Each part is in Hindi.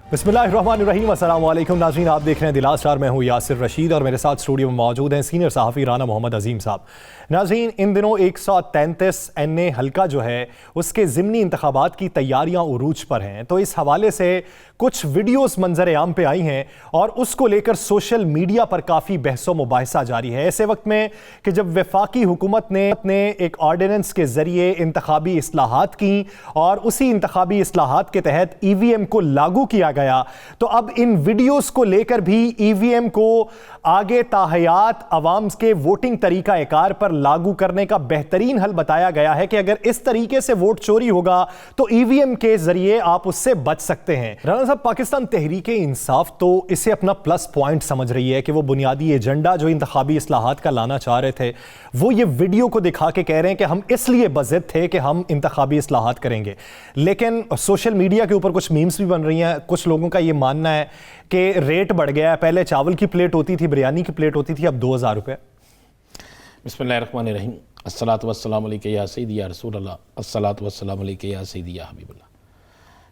बिस्मिल्लाहिर्रहमानिर्रहीम, अस्सलाम वालेकुम नाज़रीन, आप देख रहे हैं दिलास स्टार। मैं हूँ यासिर रशीद और मेरे साथ स्टूडियो में मौजूद हैं सीनियर सहाफ़ी राना मोहम्मद अजीम साहब। नाज़रीन, इन दिनों 133 NA हल्का जो है उसके ज़िमनी इंतखाबात की तैयारियाँ उरूज पर हैं, तो इस हवाले से कुछ वीडियोस मंजर आम पे आई हैं और उसको लेकर सोशल मीडिया पर काफ़ी बहसो मुबाहिसा जारी है। ऐसे वक्त में कि जब वफाकी हुकूमत ने एक ऑर्डिनेंस के ज़रिए इंतखाबी इस्लाहात की और उसी इंतखाबी इस्लाहात के तहत EVM को लागू किया गया, तो अब इन वीडियोस को लेकर भी EVM को आगे ताहयात अवाम के वोटिंग तरीका एकार पर लागू करने का बेहतरीन हल बताया गया है कि अगर इस तरीके से वोट चोरी होगा तो EVM के जरिए आप उससे बच सकते हैं। राना साहब, पाकिस्तान तहरीक इंसाफ तो इसे अपना प्लस पॉइंट समझ रही है कि वो बुनियादी एजेंडा जो इंतखाबी इस्लाहात का लाना चाह रहे थे, वो ये वीडियो को दिखा के कह रहे हैं कि हम इसलिए बज़िद थे कि हम इंतखाबी इस्लाहात करेंगे। लेकिन सोशल मीडिया के ऊपर कुछ मीम्स भी बन रही हैं। कुछ लोगों का ये मानना है कि रेट बढ़ गया है, पहले चावल की प्लेट होती थी, बिरयानी की प्लेट होती थी, अब 2000 रुपये। बिस्मिल्लाहिर्रहमानिर्रहीम, अस्सलातु वस्सलामु अलैका या सय्यदी या रसूल अल्लाह, अस्सलातु वस्सलामु अलैका या सय्यदी या हबीबल्लाह।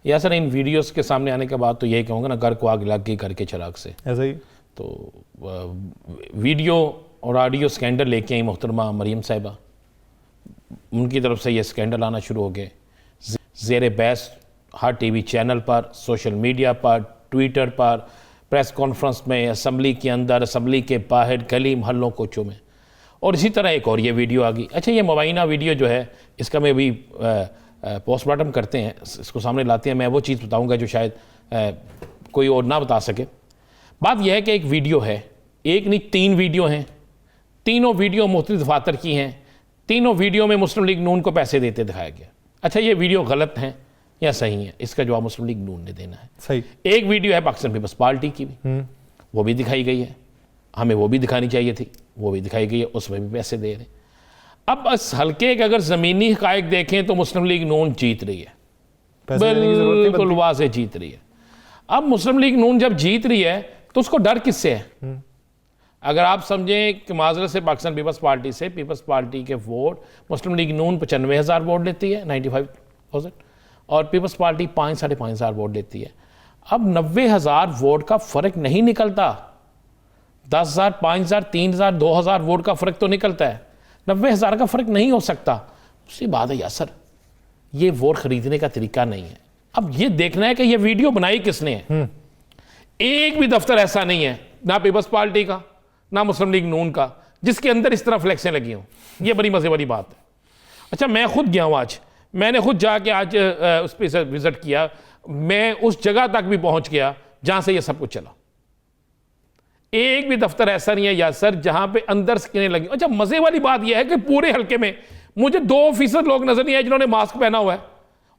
या सर, इन वीडियोस के सामने आने के बाद तो यही कहूँगा ना, घर को आग लग गई घर के चिराग से। ऐसा ही तो वीडियो और ऑडियो स्कैंडल लेके आई मोहतरमा मरीम साहिबा, उनकी तरफ से ये स्कैंडल आना शुरू हो गए। ज़ेर बहस हर TV चैनल पर, सोशल मीडिया पर, ट्विटर पर, प्रेस कॉन्फ्रेंस में, असम्बली के अंदर, असम्बली के बाहर, गली महलों कोचों में। और इसी तरह एक और ये वीडियो आ गई। अच्छा, ये मुबैना वीडियो जो है, इसका मैं अभी पोस्टमार्टम करते हैं, इसको सामने लाते हैं। मैं वो चीज़ बताऊंगा जो शायद कोई और ना बता सके। बात यह है कि एक वीडियो है, एक नहीं 3 वीडियो हैं। तीनों वीडियो मुख्तलिफ दफातर की हैं। तीनों वीडियो में मुस्लिम लीग नून को पैसे देते दिखाया गया। अच्छा, ये वीडियो गलत हैं या सही है, इसका जवाब मुस्लिम लीग नून ने देना है। सही। एक वीडियो है पाकिस्तान पीपल्स पार्टी की भी, वो भी दिखाई गई है, हमें वो भी दिखानी चाहिए थी, वो भी दिखाई गई है, उसमें भी पैसे दे रहे। अब इस हल्के के अगर ज़मीनी हक़ाइक़ देखें तो मुस्लिम लीग नून जीत रही है, बिल्कुल वाज़ेह जीत रही है। अब मुस्लिम लीग नून जब जीत रही है तो उसको डर किससे है? अगर आप समझें कि माजरत से पाकिस्तान पीपल्स पार्टी से, पीपल्स पार्टी के वोट मुस्लिम लीग नून 95,000 वोट लेती है, 95,000, और पीपल्स पार्टी 5-5,500 वोट लेती है। अब 90,000 वोट का फ़र्क नहीं निकलता। 10,000, 5,000, 3,000, 2,000 वोट का फ़र्क तो निकलता है, 90,000 का फ़र्क नहीं हो सकता। उसी बात है यासर, ये वोट ख़रीदने का तरीका नहीं है। अब ये देखना है कि ये वीडियो बनाई किसने है। एक भी दफ्तर ऐसा नहीं है, ना पीपल्स पार्टी का ना मुस्लिम लीग नून का, जिसके अंदर इस तरह फ्लैक्सें लगी हों। ये बड़ी मज़े वाली बात है। अच्छा, मैं खुद गया हूँ आज, मैंने खुद जाके आज उस पर विज़िट किया। मैं उस जगह तक भी पहुँच गया जहाँ से ये सब कुछ चला। एक भी दफ्तर ऐसा नहीं है यासर जहाँ पे अंदर स्क्रीनें लगी। अच्छा, मज़े वाली बात यह है कि पूरे हल्के में मुझे 2% लोग नज़र नहीं आए जिन्होंने मास्क पहना हुआ है,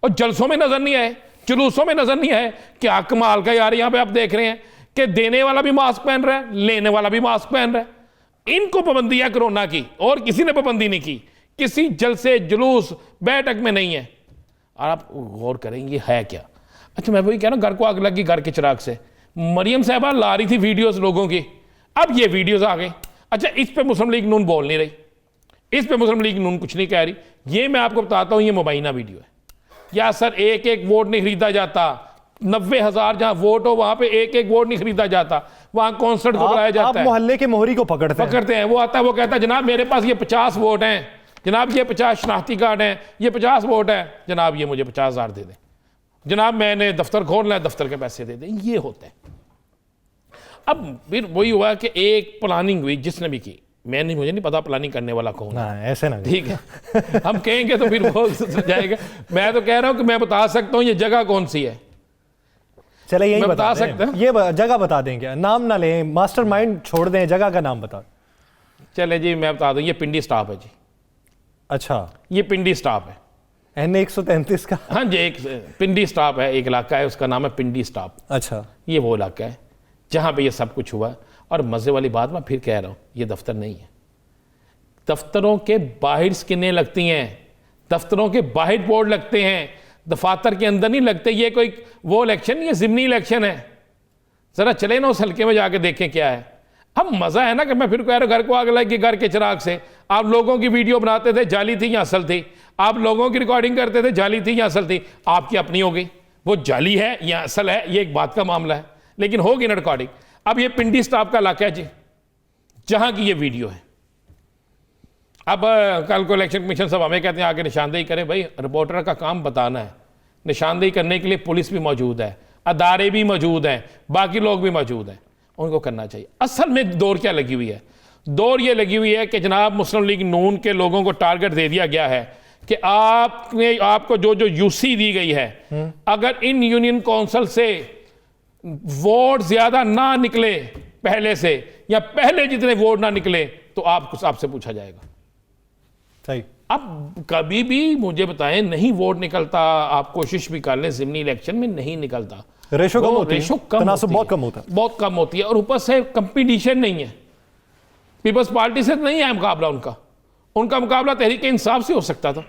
और जलसों में नज़र नहीं आए, जुलूसों में नज़र नहीं आए। क्या कमाल का यार, यहाँ पे आप देख रहे हैं कि देने वाला भी मास्क पहन रहा है, लेने वाला भी मास्क पहन रहा है। इनको पाबंदी है कोरोना की, और किसी ने पाबंदी नहीं की, किसी जलसे जुलूस बैठक में नहीं है। और आप गौर करें ये है क्या। अच्छा, मैं वही कह रहा हूँ, घर को आग लगी घर के चिराग से। मरियम साहबा ला रही थी वीडियोस लोगों की, अब ये वीडियोस आ गई। अच्छा, इस पे मुस्लिम लीग नून बोल नहीं रही, इस पे मुस्लिम लीग नून कुछ नहीं कह रही। ये मैं आपको बताता हूँ, ये मुबैना वीडियो है। या सर, एक एक वोट नहीं खरीदा जाता। 90,000 जहां वोट हो वहां पे एक एक वोट नहीं खरीदा जाता, वहां कॉन्सर्ट को बुलाया जाता है। मोहल्ले के मोहरी को पकड़ते हैं। वो आता है, वो कहता है जनाब मेरे पास ये 50 वोट हैं, जनाब ये 50 शनाख्ती कार्ड हैं, ये 50 वोट है, जनाब ये मुझे 50,000 दे दें, जनाब मैंने दफ्तर खोलना है, दफ्तर के पैसे दे दें। ये होता है। अब फिर वही हुआ कि एक प्लानिंग हुई जिसने भी की, मुझे नहीं पता प्लानिंग करने वाला कौन है, ऐसे ना, ठीक है। हम कहेंगे तो फिर वो जाएगा। मैं तो कह रहा हूं कि मैं बता सकता हूं ये जगह कौन सी है। चले यही बता सकते हैं, ये जगह बता दें, क्या नाम ना लें, मास्टरमाइंड छोड़ दें, जगह का नाम बता। चले जी, मैं बता दूं, ये पिंडी स्टॉप है जी। अच्छा, ये पिंडी स्टॉप है NA 133 का। हाँ जी, एक पिंडी स्टॉप है, एक इलाका है, उसका नाम है पिंडी स्टॉप। अच्छा, ये वो इलाका है जहाँ पे ये सब कुछ हुआ। और मज़े वाली बात मैं फिर कह रहा हूँ, ये दफ्तर नहीं है। दफ्तरों के बाहर स्क्रीनें लगती हैं, दफ्तरों के बाहर बोर्ड लगते हैं, दफातर के अंदर नहीं लगते। ये कोई वो इलेक्शन नहीं है, ज़िमनी इलेक्शन है। ज़रा चले ना उस हल्के में जाके देखें क्या है। अब मज़ा है ना कि मैं फिर कह रहा हूँ, घर को आग लगी घर के चिराग से। आप लोगों की वीडियो बनाते थे, जाली थी या असल थी। आप लोगों की रिकॉर्डिंग करते थे, जाली थी या असल थी। आपकी अपनी हो गई, वो जाली है या असल है, ये एक बात का मामला है, लेकिन होगी ना रिकॉर्डिंग। अब ये पिंडी स्टाफ का इलाका है जी, जहां की ये वीडियो है। अब कल को इलेक्शन कमीशन सब हमें कहते हैं आगे निशानदेही करें। भाई रिपोर्टर का काम बताना है, निशानदेही करने के लिए पुलिस भी मौजूद है, अदारे भी मौजूद हैं, बाकी लोग भी मौजूद हैं, उनको करना चाहिए। असल में दौर क्या लगी हुई है? दौर ये लगी हुई है कि जनाब मुस्लिम लीग नून के लोगों को टारगेट दे दिया गया है कि आपको जो जो यूसी दी गई है, अगर इन यूनियन काउंसिल से वोट ज्यादा ना निकले पहले से, या पहले जितने वोट ना निकले, तो आपसे पूछा जाएगा। सही। अब कभी भी मुझे बताएं, नहीं वोट निकलता, आप कोशिश भी कर लें, ज़िमनी इलेक्शन में नहीं निकलता, रेशो कम होती है, तनासुब बहुत कम होती है, और ऊपर से कंपटीशन नहीं है। पीपल्स पार्टी से नहीं है मुकाबला उनका मुकाबला तहरीक इंसाफ से हो सकता था।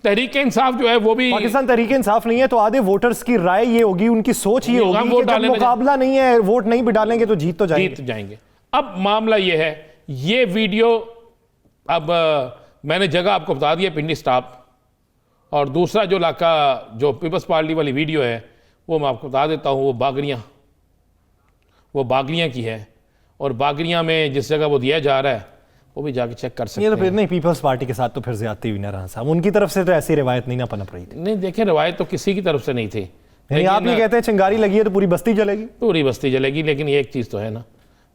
तहरीक इंसाफ जो है वो भी, पाकिस्तान तहरीक इंसाफ नहीं है, तो आधे वोटर्स की राय ये होगी, उनकी सोच ये होगी कि जब मुकाबला नहीं है, वोट नहीं भी डालेंगे तो जीत जाएंगे। अब मामला ये है, ये वीडियो अब मैंने जगह आपको बता दिया, पिंडी स्टाफ, और दूसरा जो इलाका जो पीपल्स पार्टी वाली वीडियो है वो मैं आपको बता देता हूँ, वो बागरियाँ की है, और बागरियाँ में जिस जगह वो दिया जा रहा है वो भी जाके चेक कर सकते हैं। ये तो फिर नहीं, पीपल्स पार्टी के साथ तो फिर ज्यादती हुई ना रहा साहब, उनकी तरफ से तो ऐसी रिवायत नहीं ना पनप रही थी। नहीं देखें, रिवायत तो किसी की तरफ से नहीं थी। आप ये कहते हैं चिंगारी लगी है तो पूरी बस्ती जलेगी? पूरी बस्ती जलेगी, लेकिन ये एक चीज़ तो है ना,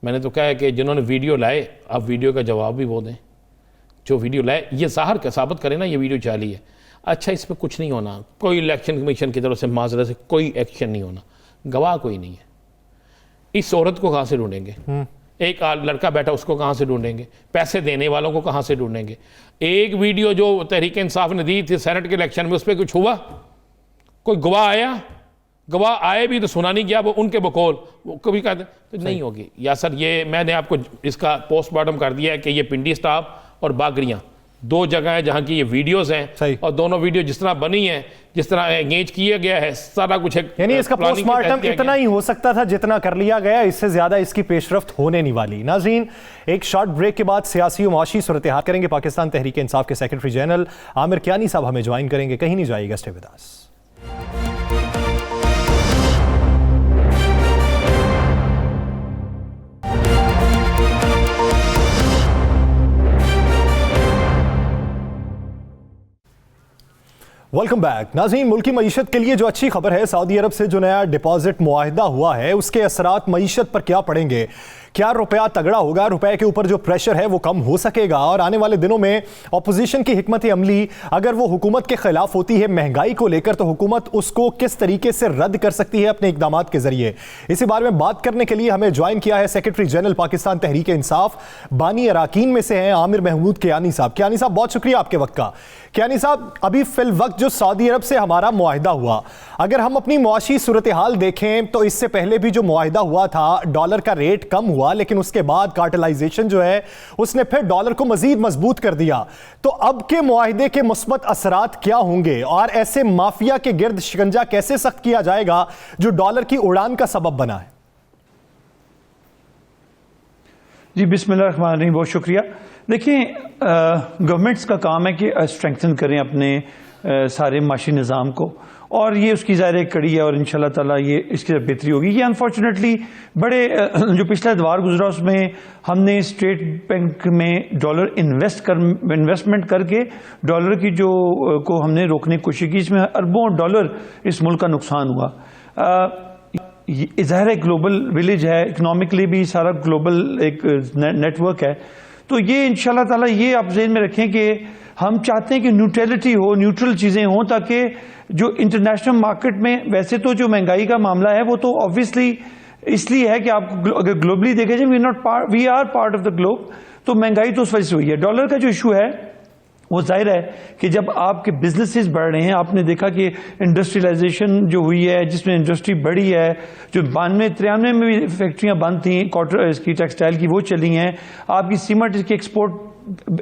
मैंने तो कहा है कि जिन्होंने वीडियो लाए, अब वीडियो का जवाब भी वो दें। जो वीडियो लाए ये ज़ाहिर का साबित करें ना ये वीडियो जाली है। अच्छा, इस पर कुछ नहीं होना, कोई इलेक्शन कमीशन की तरफ से माजरत से कोई एक्शन नहीं होना, गवाह कोई नहीं है। इस औरत को कहाँ से ढूंढेंगे? एक लड़का बैठा, उसको कहाँ से ढूंढेंगे? पैसे देने वालों को कहाँ से ढूंढेंगे? एक वीडियो जो तहरीक इंसाफ ने दी थी सेनेट के इलेक्शन में, उस पर कुछ हुआ? कोई गवाह आया? गवाह आए भी तो सुना नहीं गया, वो उनके बकौल वो कभी कहते तो नहीं होगी। या सर, ये मैंने आपको इसका पोस्टमार्टम कर दिया है कि ये पिंडी स्टाफ और बागरियाँ दो जगह है जहाँ की ये वीडियोस हैं, और दोनों वीडियो जिस तरह बनी है, जिस तरह एंगेज किया गया है, सारा कुछ है। यानी इसका पोस्टमार्टम इतना ही हो सकता था जितना कर लिया गया, इससे ज्यादा इसकी पेशरफ्त होने नहीं वाली। नाज़रीन, एक शॉर्ट ब्रेक के बाद सियासी और मुआशी सूरत हाल करेंगे। पाकिस्तान तहरीक इंसाफ के सेक्रेटरी जनरल आमिर कियानी साहब हमें ज्वाइन करेंगे, कहीं नहीं जाइएगा, stay with us. Welcome back. नाज़रीन, मुल्की मईशत के लिए जो अच्छी खबर है, सऊदी अरब से जो नया डिपॉजिट मुआहिदा हुआ है उसके असरात मईशत पर क्या पड़ेंगे? क्या रुपया तगड़ा होगा? रुपए के ऊपर जो प्रेशर है वो कम हो सकेगा? और आने वाले दिनों में अपोजिशन की हिकमत अमली अगर वो हुकूमत के खिलाफ होती है महंगाई को लेकर, तो हुकूमत उसको किस तरीके से रद्द कर सकती है अपने इकदाम के जरिए? इसी बारे में बात करने के लिए हमें ज्वाइन किया है सेक्रेटरी जनरल पाकिस्तान तहरीक इंसाफ, बानी अराकीन में से हैं आमिर महमूद कियानी साहब। कियानी साहब, बहुत शुक्रिया आपके वक्त का। कियानी साहब, अभी फिल वक्त जो सऊदी अरब से हमारा मुआहिदा हुआ, अगर हम अपनी मुआशी सूरत हाल देखें तो इससे पहले भी जो मुआहिदा हुआ था, डॉलर का रेट कम हुआ, लेकिन उसके बाद कार्टेलाइजेशन जो है उसने फिर डॉलर को मजीद मजबूत कर दिया। तो अब के मुआहिदे के मुस्बत असरात क्या होंगे, और ऐसे माफिया के गिर्द शिकंजा कैसे सख्त किया जाएगा जो डॉलर की उड़ान का सबब बना है? जी बिस्मिल्लाह रहमान रहीम, बहुत शुक्रिया। देखिए, गवर्नमेंट्स का काम है कि स्ट्रेंथन करें अपने सारे माशी निज़ाम को, और ये उसकी ज़ाहिर कड़ी है, और इंशाल्लाह ताला ये इसकी बेहतरी होगी। ये अनफॉर्चुनेटली बड़े जो पिछला दौर गुजरा उसमें हमने स्टेट बैंक में डॉलर इन्वेस्टमेंट करके डॉलर की जो को हमने रोकने की कोशिश की, इसमें अरबों डॉलर इस मुल्क का नुकसान हुआ। ज़ाहिर है ग्लोबल विलेज है, इकनॉमिकली भी सारा ग्लोबल एक नेटवर्क है। तो ये इंशाल्लाह ताला ये आप ज़हन में रखें कि हम चाहते हैं कि न्यूट्रलिटी हो, न्यूट्रल चीज़ें हों, ताकि जो इंटरनेशनल मार्केट में वैसे तो जो महंगाई का मामला है वो तो ऑब्वियसली इसलिए है कि आप अगर ग्लोबली देखें, we are part of the globe, तो महंगाई तो उस वजह से हुई है। डॉलर का जो इशू है वो जाहिर है कि जब आपके बिजनेसेस बढ़ रहे हैं, आपने देखा कि इंडस्ट्रियलाइजेशन जो हुई है, जिसमें इंडस्ट्री बढ़ी है, जो 92-93 में भी फैक्ट्रियां बंद थी कॉटन इसकी टेक्सटाइल की, वो चली हैं। आपकी सीमेंट की एक्सपोर्ट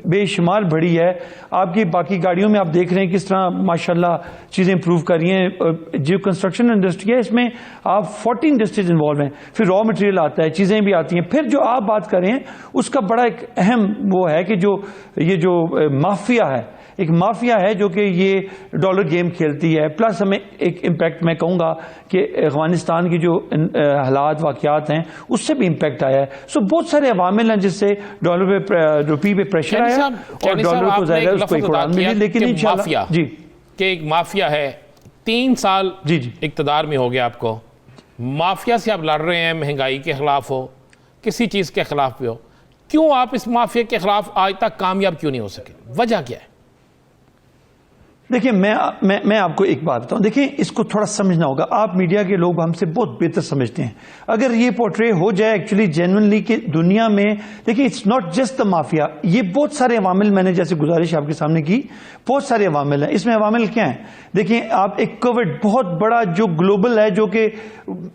बेशुमार बढ़ी है। आपकी बाकी गाड़ियों में आप देख रहे हैं किस तरह माशाल्लाह चीज़ें इंप्रूव कर रही हैं। जो कंस्ट्रक्शन इंडस्ट्री है इसमें आप 40 इंडस्ट्रीज इन्वॉल्व हैं, फिर रॉ मटेरियल आता है, चीज़ें भी आती हैं। फिर जो आप बात कर रहे हैं उसका बड़ा एक अहम वो है कि जो ये जो माफिया है, एक माफिया है जो कि ये डॉलर गेम खेलती है। प्लस हमें एक इम्पैक्ट मैं कहूँगा कि अफगानिस्तान की जो हालात वाक़यात हैं उससे भी इम्पैक्ट आया है। सो बहुत सारे अवामिल हैं जिससे डॉलर पे रुपये पे प्रेशर आया और डॉलर को ज़्यादा उसको एक उड़ान मिली। लेकिन इंशाल्लाह जी कि एक माफिया है, 3 साल जी जी इक़्तिदार में हो गया आपको, माफिया से आप लड़ रहे हैं, महंगाई के खिलाफ हो, किसी चीज़ के खिलाफ भी हो, क्यों आप इस माफिया के खिलाफ आज तक कामयाब क्यों नहीं हो सके? वजह क्या है? देखिए मैं आपको एक बात बताऊं। देखिए इसको थोड़ा समझना होगा। आप मीडिया के लोग हमसे बहुत बेहतर समझते हैं। अगर ये पोर्ट्रे हो जाए एक्चुअली जेन्युइनली कि दुनिया में, देखिए it's not just the mafia, ये बहुत सारे अवामिल, मैंने जैसे गुजारिश आपके सामने की, बहुत सारे अवामिल हैं। इसमें अवामिल क्या हैं? देखिए आप एक कोविड बहुत बड़ा जो ग्लोबल है, जो कि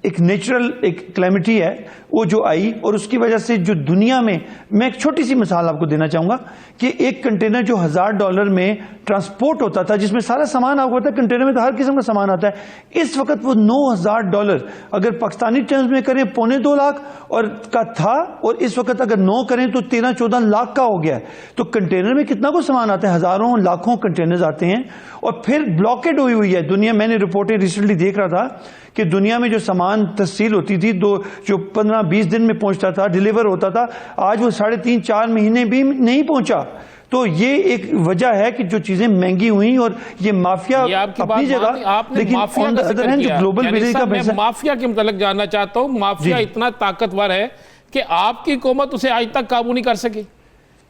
एक नेचुरल एक क्लैमिटी है, वो जो आई और उसकी वजह से जो दुनिया में, मैं एक छोटी सी मिसाल आपको देना चाहूंगा कि एक कंटेनर जो $1000 में ट्रांसपोर्ट होता था, जिसमें सारा सामान आपको पता है, कंटेनर में तो हर किस्म का सामान आता है, इस वक्त वो $9000 अगर पाकिस्तानी टर्म्स में करें $2.25 लाख और का था, और इस वक्त अगर 9 करें तो 13-14 लाख का हो गया है। तो कंटेनर में कितना को सामान आता है? हजारों लाखों कंटेनर्स आते हैं और फिर ब्लॉकेड हुई है दुनिया। मैंने रिपोर्टें रिसेंटली देख रहा था कि दुनिया में जो सामान तहसील होती थी, जो 15-20 दिन में पहुंचता था, डिलीवर होता था, आज वो 3.5-4 महीने भी नहीं पहुंचा। तो ये एक वजह है कि जो चीजें महंगी हुई और ये माफिया अपनी जगह, लेकिन ऑन द अदर हैंड जो ग्लोबल विलेज का पैसा, माफिया के मतलब जानना चाहता हूं। माफिया इतना ताकतवर है कि आपकी हुकूमत उसे आज तक काबू नहीं कर सकी।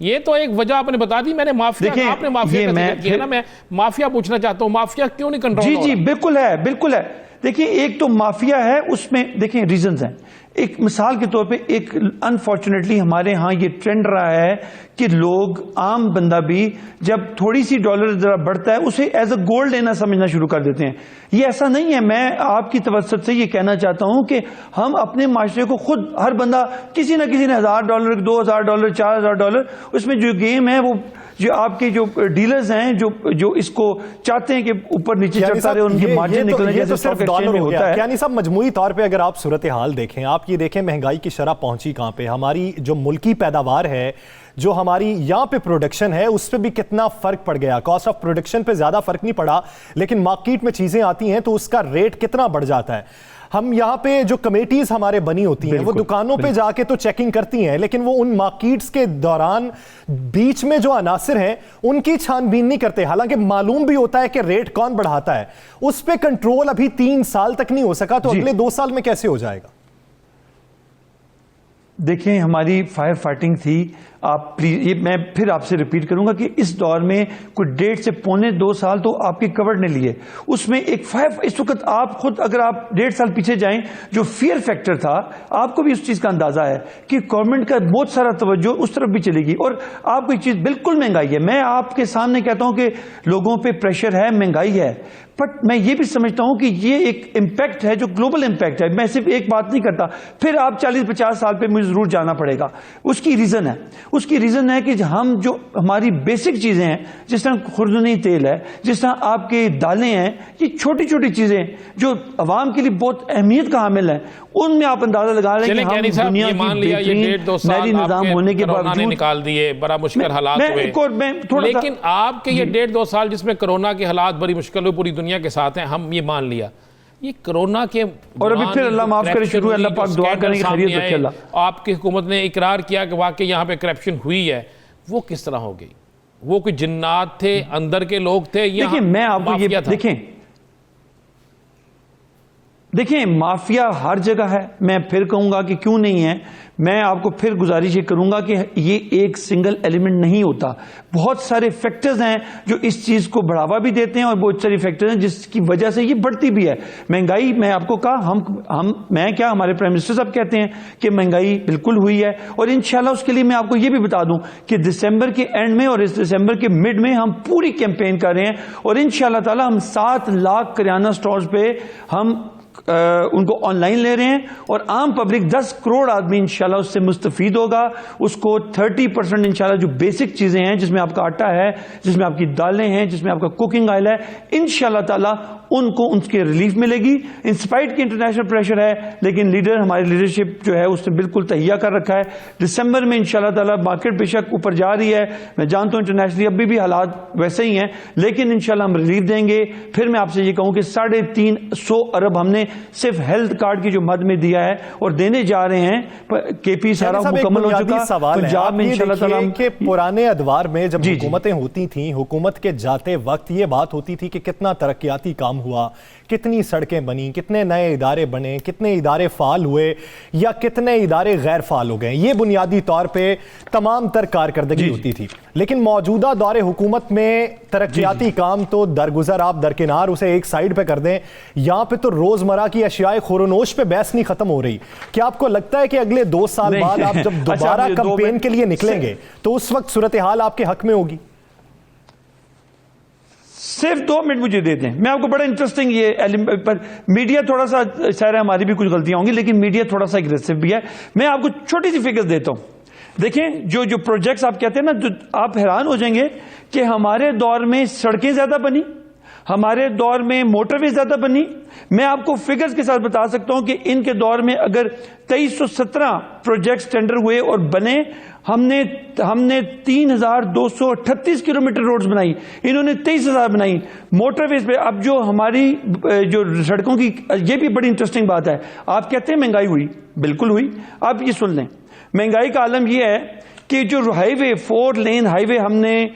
ये तो एक वजह आपने बता दी। मैंने माफिया, आपने माफिया का जिक्र किया ना, मैं माफिया पूछना चाहता हूं, माफिया क्यों नहीं कंट्रोल? जी बिल्कुल है, बिल्कुल है। देखिए एक तो माफिया है, उसमें देखिए रीजंस हैं। एक मिसाल के तौर पे, एक अनफॉर्चुनेटली हमारे यहाँ ये ट्रेंड रहा है कि लोग, आम बंदा भी जब थोड़ी सी डॉलर जरा बढ़ता है उसे एज अ गोल्ड लेना समझना शुरू कर देते हैं। ये ऐसा नहीं है। मैं आपकी तवज्जुह से ये कहना चाहता हूं कि हम अपने माशरे को खुद, हर बंदा किसी ना किसी ने $1000, $2000, $4000, उसमें जो गेम है वो जो आपके जो डीलर्स हैं जो इसको चाहते हैं कि ऊपर नीचे चढ़ता रहे, उनके मार्जिन निकलने, जैसे स्टॉक एक्सचेंज में होता है। यानी सब मजमूई तौर पे अगर आप सूरत हाल देखें, आप ये देखें महंगाई की शरह पहुंची कहां पे, हमारी जो मुल्की पैदावार है, जो हमारी यहाँ पे प्रोडक्शन है, उस पर भी कितना फर्क पड़ गया। कॉस्ट ऑफ प्रोडक्शन पे ज्यादा फर्क नहीं पड़ा, लेकिन मार्केट में चीजें आती हैं तो उसका रेट कितना बढ़ जाता है। हम यहाँ पे जो कमेटीज हमारे बनी होती हैं, वो दुकानों पे जाके तो चेकिंग करती हैं, लेकिन वो उन मार्केट्स के दौरान बीच में जो अनासिर हैं उनकी छानबीन नहीं करते। हालांकि मालूम भी होता है कि रेट कौन बढ़ाता है। उस पे कंट्रोल अभी 3 साल तक नहीं हो सका, तो अगले 2 साल में कैसे हो जाएगा? देखें हमारी फायर फाइटिंग थी। आप प्लीज, ये मैं फिर आपसे रिपीट करूंगा कि इस दौर में कोई 1.5 से 1.25 साल तो आपके कवर ने लिए। उसमें एक इस वक्त आप खुद अगर आप 1.5 साल पीछे जाएं, जो फियर फैक्टर था, आपको भी उस चीज का अंदाजा है कि गवर्नमेंट का बहुत सारा तवज्जो उस तरफ भी चलेगी। और आपको एक चीज बिल्कुल महंगाई है, मैं आपके सामने कहता हूं कि लोगों पे प्रेशर है, महंगाई है, बट मैं ये भी समझता हूं कि ये एक इम्पैक्ट है जो ग्लोबल इम्पैक्ट है। मैं सिर्फ एक बात नहीं करता, फिर आप 40-50 साल पे मुझे जरूर जाना पड़ेगा। उसकी रीजन है, उसकी रीजन है कि हम जो हमारी बेसिक चीजें हैं, जिस तरह खुर्दनी तेल है, जिस तरह आपके दालें हैं, ये छोटी छोटी चीजें जो आवाम के लिए बहुत अहमियत का हामिल है, उनमें आप अंदाजा लगा रहे हैं कि हम दुनिया की बेहतरीन निजाम होने के बावजूद निकाल दिए, बड़ा मुश्किल हालात हुए। लेकिन आपके ये 1.5-2 साल जिसमें कोरोना के हालात बड़ी मुश्किल हुई, पूरी दुनिया के साथ हैं, हम ये मान लिया, ये कोरोना के और अभी फिर अल्लाह माफ करे शुरू, अल्लाह पाक दुआ करें कि खैरियत रखे अल्लाह। आपकी हुकूमत ने इकरार किया कि वाकई यहाँ पे करप्शन हुई है, वो किस तरह हो गई? वो कोई जिन्नात थे, अंदर के लोग थे? देखिए मैं आपको ये देखें माफिया हर जगह है। मैं फिर कहूंगा कि क्यों नहीं है। मैं आपको फिर गुजारिश ये करूंगा कि ये एक सिंगल एलिमेंट नहीं होता, बहुत सारे फैक्टर्स हैं जो इस चीज को बढ़ावा भी देते हैं और बहुत सारे फैक्टर्स हैं जिसकी वजह से ये बढ़ती भी है। महंगाई, मैं आपको कहा, मैं क्या, हमारे प्राइम मिनिस्टर साहब कहते हैं कि महंगाई बिल्कुल हुई है, और इंशाल्लाह उसके लिए मैं आपको ये भी बता दूं कि दिसंबर के एंड में और इस दिसंबर के मिड में हम पूरी कैंपेन कर रहे हैं, और इंशाल्लाह ताला हम 7 लाख किराना स्टोर्स पे हम उनको ऑनलाइन ले रहे हैं, और आम पब्लिक 10 करोड़ आदमी इंशाल्लाह उससे मुस्तफीद होगा। उसको 30% इंशाल्लाह जो बेसिक चीजें हैं, जिसमें आपका आटा है, जिसमें आपकी दालें हैं, जिसमें आपका कुकिंग ऑयल है, इंशाल्लाह ताला उनको उनके रिलीफ मिलेगी। इंस्पाइट की इंटरनेशनल प्रेशर है, लेकिन हमारी लीडरशिप जो है उसने बिल्कुल तैयार कर रखा है। दिसंबर में इंशाल्लाह ताला मार्केट बेशक ऊपर जा रही है, मैं जानता हूं इंटरनेशनली अभी भी हालात वैसे ही हैं, लेकिन इंशाल्लाह हम रिलीफ देंगे। फिर मैं आपसे ये कहूं कि 350 अरब हमने सिर्फ हेल्थ कार्ड की जो मद में दिया है और देने जा रहे हैं। केपी सारा मुकम्मल हो चुका। पंजाब में इंशाल्लाह ताला के पुराने अदवार में जब हुकूमतें होती थी, हुकूमत के जाते वक्त ये बात होती थी कि कितना तरक्याती काम हुआ, कितनी सड़कें बनी, कितने नए इदारे बने, कितने इदारे फाल हुए या कितने इदारे गैर फाल हो गए। ये बुनियादी तौर पे तमाम तर कारकर्दगी होती थी। लेकिन मौजूदा दौरे हुकूमत में तरक्याती काम तो दरगुजर आप दरकिनार उसे एक साइड पे कर दें, यहाँ पे तो रोजमर्रा की अशियाए खुरनोश पे बहस नहीं खत्म हो रही। क्या आपको लगता है कि अगले 2 साल बाद आप जब दोबारा कैंपेन के लिए निकलेंगे तो उस वक्त सूरत हाल आपके हक में होगी? सिर्फ 2 मिनट मुझे दे दें, मैं आपको बड़ा इंटरेस्टिंग ये पर मीडिया थोड़ा सा शायद हमारी भी कुछ गलतियां होंगी, लेकिन मीडिया थोड़ा सा एग्रेसिव भी है। मैं आपको छोटी सी फिगर देता हूं। देखें जो प्रोजेक्ट्स आप कहते हैं ना, जो आप हैरान हो जाएंगे कि हमारे दौर में सड़कें ज्यादा बनी, हमारे दौर में मोटरवे ज्यादा बनी। मैं आपको फिगर्स के साथ बता सकता हूं कि इनके दौर में अगर 2317 प्रोजेक्ट्स टेंडर हुए और बने, हमने 3238 किलोमीटर रोड्स बनाई, इन्होंने 23,000 बनाई मोटरवेज पे। अब जो हमारी जो सड़कों की, ये भी बड़ी इंटरेस्टिंग बात है। आप कहते हैं महंगाई हुई, बिल्कुल हुई। आप ये सुन लें, महंगाई का आलम यह है कि जो हाईवे 4 लेन हाईवे हमने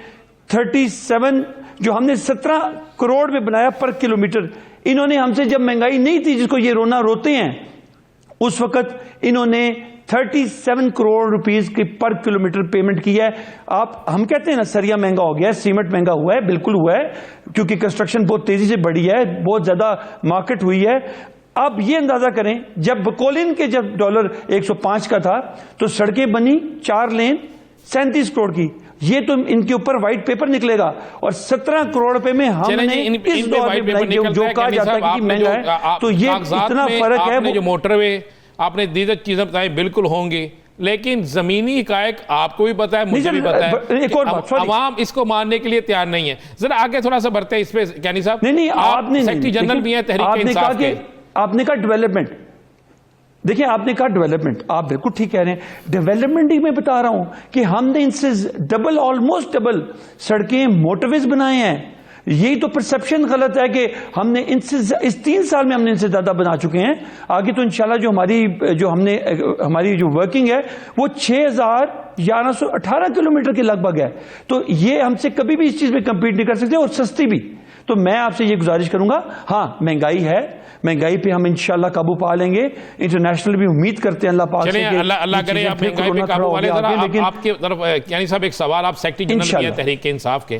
37 जो हमने 17 करोड़ में बनाया पर किलोमीटर, इन्होंने हमसे जब महंगाई नहीं थी जिसको ये रोना रोते हैं, उस वक्त इन्होंने 37 करोड़ रुपीस की पर किलोमीटर पेमेंट की है। हम कहते हैं ना सरिया महंगा हो गया है, सीमेंट महंगा हुआ है, बिल्कुल हुआ है, क्योंकि कंस्ट्रक्शन बहुत तेजी से बढ़ी है, बहुत ज्यादा मार्केट हुई है। अब ये अंदाजा करें, जब बकोलिन के जब डॉलर 105 का था तो सड़कें बनी 4 लेन 37 करोड़ की। ये तो इनके ऊपर व्हाइट पेपर निकलेगा और 17 करोड़ रुपए में हमने इस दौर में बनाई, जो कहा जाता है कि महंगा है। तो ये इतना फर्क है। जो मोटरवे आपने दीदा चीजें बताई बिल्कुल होंगी, लेकिन जमीनी हकायक आपको भी पता है, मुझे भी पता है, एक और बात, अवाम इसको मानने के लिए तैयार नहीं है। जरा आगे थोड़ा सा बढ़ते हैं इस पे कैनी साहब। नहीं, आपने सेक्रेटरी जनरल भी है तहरीक इंसाफ के। आपने कहा डेवलपमेंट, देखिए आपने कहा डेवलपमेंट, आप बिल्कुल ठीक कह रहे हैं। डेवलपमेंट ही मैं बता रहा हूं कि हमने इनसे डबल, ऑलमोस्ट डबल सड़कें मोटरवेज बनाए हैं। यही तो परसेप्शन गलत है कि हमने इनसे इस 3 साल में हमने इनसे ज्यादा बना चुके हैं। आगे तो इंशाल्लाह जो हमारी जो वर्किंग है वो 6118 किलोमीटर के लगभग है। तो ये हमसे कभी भी इस चीज में कंपीट नहीं कर सकते और सस्ती भी। तो मैं आपसे ये गुजारिश करूंगा, हाँ महंगाई है, महंगाई पे हम इंशाल्लाह काबू पा लेंगे। इंटरनेशनल भी उम्मीद करते हैं अल्लाह पाक से, अल्लाह करे आप महंगाई पे काबू पा लें। लेकिन आपके तरफ यानी साहब एक सवाल, आप सेक्रेटरी जनरल भी हैं तहरीक इंसाफ के,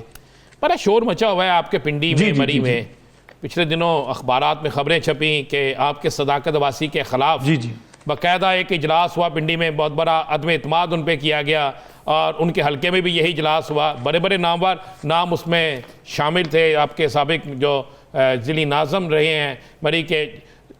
बड़ा शोर मचा हुआ है आपके पिंडी में, मरी में। पिछले दिनों अखबारात में खबरें छपी कि आपके सदाकत अब्बासी के खिलाफ बाकायदा एक इजलास हुआ पिंडी में, बहुत बड़ा अदम एतमाद उन पर किया गया और उनके हल्के में भी यही इजलास हुआ। बड़े बड़े नामवर नाम उसमें शामिल थे, आपके साबिक जो जिली नाज़म रहे हैं मरी के,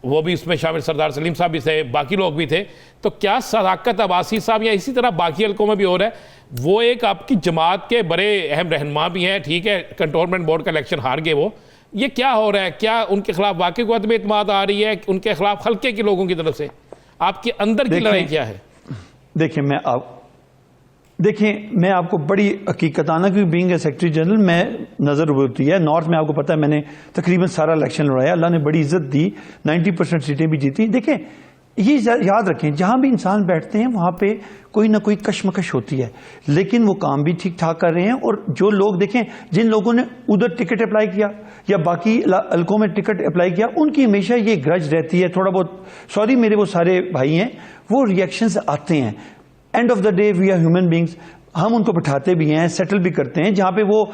वो भी उसमें शामिल, सरदार सलीम साहब भी थे, बाकी लोग भी थे। तो क्या सदाकत अब्बासी साहब या इसी तरह बाकी हल्कों में भी हो रहा है? वो एक आपकी जमात के बड़े अहम रहनुमा भी हैं, ठीक है, कंटोनमेंट बोर्ड का इलेक्शन हार गए वो, ये क्या हो रहा है? क्या उनके खिलाफ वाकई को अदम एतमाद आ रही है उनके खिलाफ हल्के के लोगों की तरफ से? आपके अंदर की लड़ाई क्या है? देखिए मैं आपको बड़ी हकीकताना की बीइंग ए सेक्रेटरी जनरल मैं नजर होती है। नॉर्थ में आपको पता है मैंने तकरीबन सारा इलेक्शन लड़ाया, अल्लाह ने बड़ी इज्जत दी, 90% सीटें भी जीती। देखें ये याद रखें, जहां भी इंसान बैठते हैं वहां पे कोई ना कोई कशमकश होती है, लेकिन वो काम भी ठीक ठाक कर रहे हैं। और जो लोग देखें, जिन लोगों ने उधर टिकट अप्लाई किया या बाकी हल्कों में टिकट अप्लाई किया, उनकी हमेशा ये ग्रज रहती है थोड़ा बहुत। सॉरी मेरे वो सारे भाई हैं, वो रिएक्शंस आते हैं। End of the day we are human beings, हम उनको बिठाते भी हैं, सेटल भी करते हैं, जहां पे वो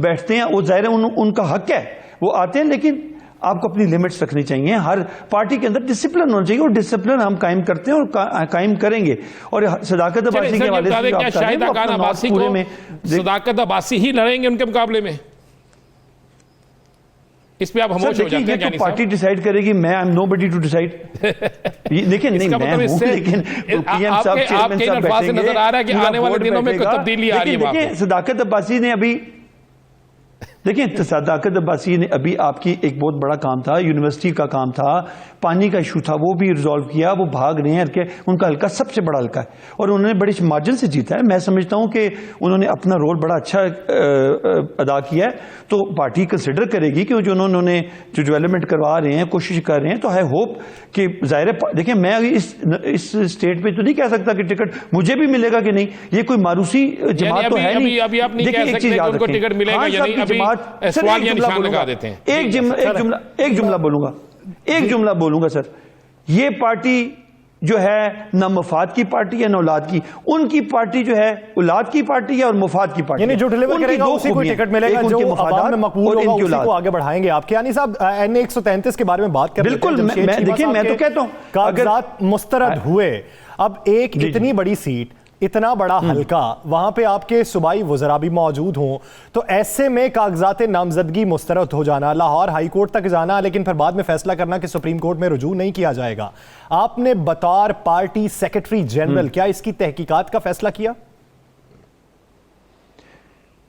बैठते हैं वो जाहिर है उनका हक है, वो आते हैं। लेकिन आपको अपनी लिमिट्स रखनी चाहिए, हर पार्टी के अंदर डिसिप्लिन होना चाहिए और डिसिप्लिन हम कायम करते हैं और कायम करेंगे। और सदाकत अब्बासी के हवाले से सदाकत अब्बासी ही लड़ेंगे उनके मुकाबले में? इस पे आप खामोश हो जाते हैं। तो पार्टी डिसाइड करेगी, मैं I am nobody to decide. देखिए नहीं मैं हूं, लेकिन पीएम साहब, चेयरमैन साहब बैठेंगे, नजर आ रहा है कि आने वाले दिनों में कोई तब्दीली आ रही है। देखिए सदाकत अब्बासी ने अभी देखिए सदाकत अब्बासी ने अभी आपकी एक बहुत बड़ा काम था, यूनिवर्सिटी का काम था, पानी का इशू था, वो भी रिजॉल्व किया। वो भाग रहे हैं कि उनका हल्का सबसे बड़ा हल्का है और उन्होंने बड़े मार्जिन से जीता है। मैं समझता हूं कि उन्होंने अपना रोल बड़ा अच्छा अदा किया है, तो पार्टी कंसिडर करेगी कि जो उन्होंने जो डेवलपमेंट करवा रहे हैं, कोशिश कर रहे हैं, तो आई होप कि जाहिर है। देखिए मैं इस स्टेट पे तो नहीं कह सकता कि टिकट मुझे भी मिलेगा कि नहीं, ये कोई मारूसी जमात तो है नहीं। अभी आप नहीं कह सकते कि उनको टिकट मिलेगा या नहीं, अभी सवाल या निशान लगा देते हैं। एक जुमला बोलूंगा सर, ये पार्टी जो है न मफाद की पार्टी है न औलाद की। उनकी पार्टी जो है औलाद की पार्टी है और मफाद की पार्टी है। जो डिलीवर करेगा उसी को टिकट मिलेगा, जो अवाम में मकबूल होगा उसी को आगे बढ़ाएंगे। आपके यानी साहब NA 133 के बारे में बात कर रहे थे। बिल्कुल, देखिए मैं तो कहता हूं कागजात मुस्तरद हुए, अब एक इतनी बड़ी सीट, इतना बड़ा हल्का, वहां पे आपके सूबाई वज़रा भी मौजूद हों, तो ऐसे में कागजात नामजदगी मुस्तरद हो जाना, लाहौर हाई कोर्ट तक जाना, लेकिन फिर बाद में फैसला करना कि सुप्रीम कोर्ट में रुजू नहीं किया जाएगा, आपने बतौर पार्टी सेक्रेटरी जनरल क्या इसकी तहकीकात का फैसला किया?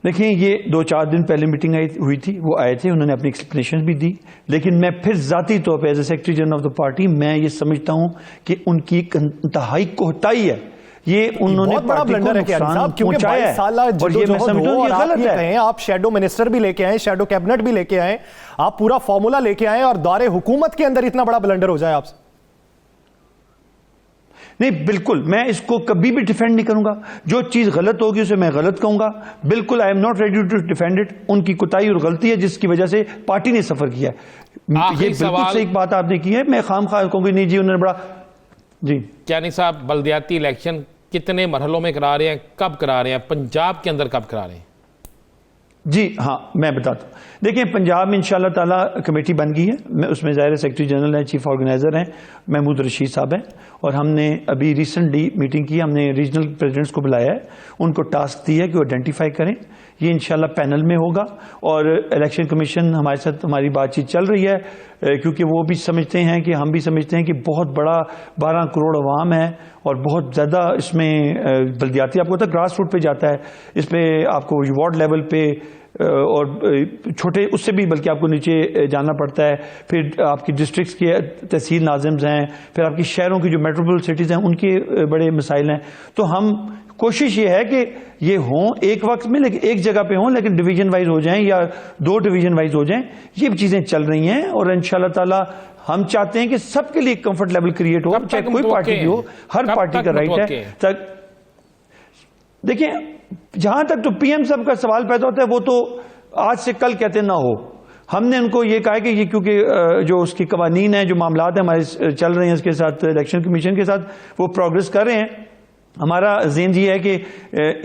देखिए ये 2-4 दिन पहले मीटिंग हुई थी, वो आए थे, उन्होंने अपनी एक्सप्लेनेशन भी दी, लेकिन मैं फिर जाती तौर पर as a secretary general of the party मैं ये समझता हूं कि उनकी इंतहाई कोताही है। ये उन्होंने बहुत बड़ा ब्लंडर है नुकसान पहुंचाया है और ये मैं समझता हूं ये गलत है। आप शैडो मिनिस्टर भी लेके आए, शैडो कैबिनेट भी लेके आए, आप पूरा फॉर्मूला लेके आए और दौरे हुकूमत के अंदर इतना बड़ा ब्लंडर हो जाए आपसे। नहीं, बिल्कुल मैं इसको कभी भी डिफेंड नहीं करूंगा। जो चीज गलत होगी उसे मैं गलत कहूंगा। बिल्कुल I am not ready to defend it. उनकी कोताही और गलती है जिसकी वजह से पार्टी ने सफर किया है। ये बिल्कुल सही एक बात आपने की है, मैं खामखा कहूंगी नहीं जी उन्होंने बड़ा जी। क्या साहब बल्दियाती इलेक्शन कितने मरहलों में करा रहे हैं, कब करा रहे हैं, पंजाब के अंदर कब करा रहे हैं? जी हाँ, मैं बताता हूँ। देखिए पंजाब में इंशाल्लाह ताला कमेटी बन गई है, मैं उसमें ज़ाहिर सेक्रेटरी जनरल हैं, चीफ ऑर्गेनाइजर हैं महमूद रशीद साहब हैं, और हमने अभी रिसेंटली मीटिंग की, हमने रीजनल प्रेसिडेंट्स को बुलाया है, उनको टास्क दिया है कि वो आइडेंटिफाई करें। ये इंशाल्लाह पैनल में होगा और इलेक्शन कमीशन हमारे साथ हमारी बातचीत चल रही है, क्योंकि वो भी समझते हैं कि हम भी समझते हैं कि बहुत बड़ा 12 करोड़ अवाम है और बहुत ज़्यादा इसमें बल्दियाती आपको पता ग्रास रूट पे जाता है, इस पर आपको वार्ड लेवल पे और छोटे उससे भी बल्कि आपको नीचे जाना पड़ता है, फिर आपकी डिस्ट्रिक्ट्स के तहसील नाज़िम्स हैं, फिर आपकी शहरों की जो मेट्रोपोलिटन सिटीज़ हैं उनके बड़े मसाइल हैं। तो हम कोशिश ये है कि ये हों एक वक्त में, लेकिन एक जगह पे हों, लेकिन डिवीजन वाइज हो जाएं या 2 डिवीजन वाइज हो जाएं। ये चीज़ें चल रही हैं और इंशाल्लाह ताला हम चाहते हैं कि सबके लिए कंफर्ट लेवल क्रिएट हो, चाहे कोई पार्टी हो, हर पार्टी का राइट है तक। देखिए जहां तक तो पीएम साहब का सवाल पैदा होता है, वो तो आज से कल कहते ना हो। हमने उनको ये कहा कि ये क्योंकि जो उसकी कवानीन है, जो मामलात है हमारे चल रहे हैं इसके साथ, इलेक्शन कमीशन के साथ वो प्रोग्रेस कर रहे हैं। हमारा ज़ेन ये है कि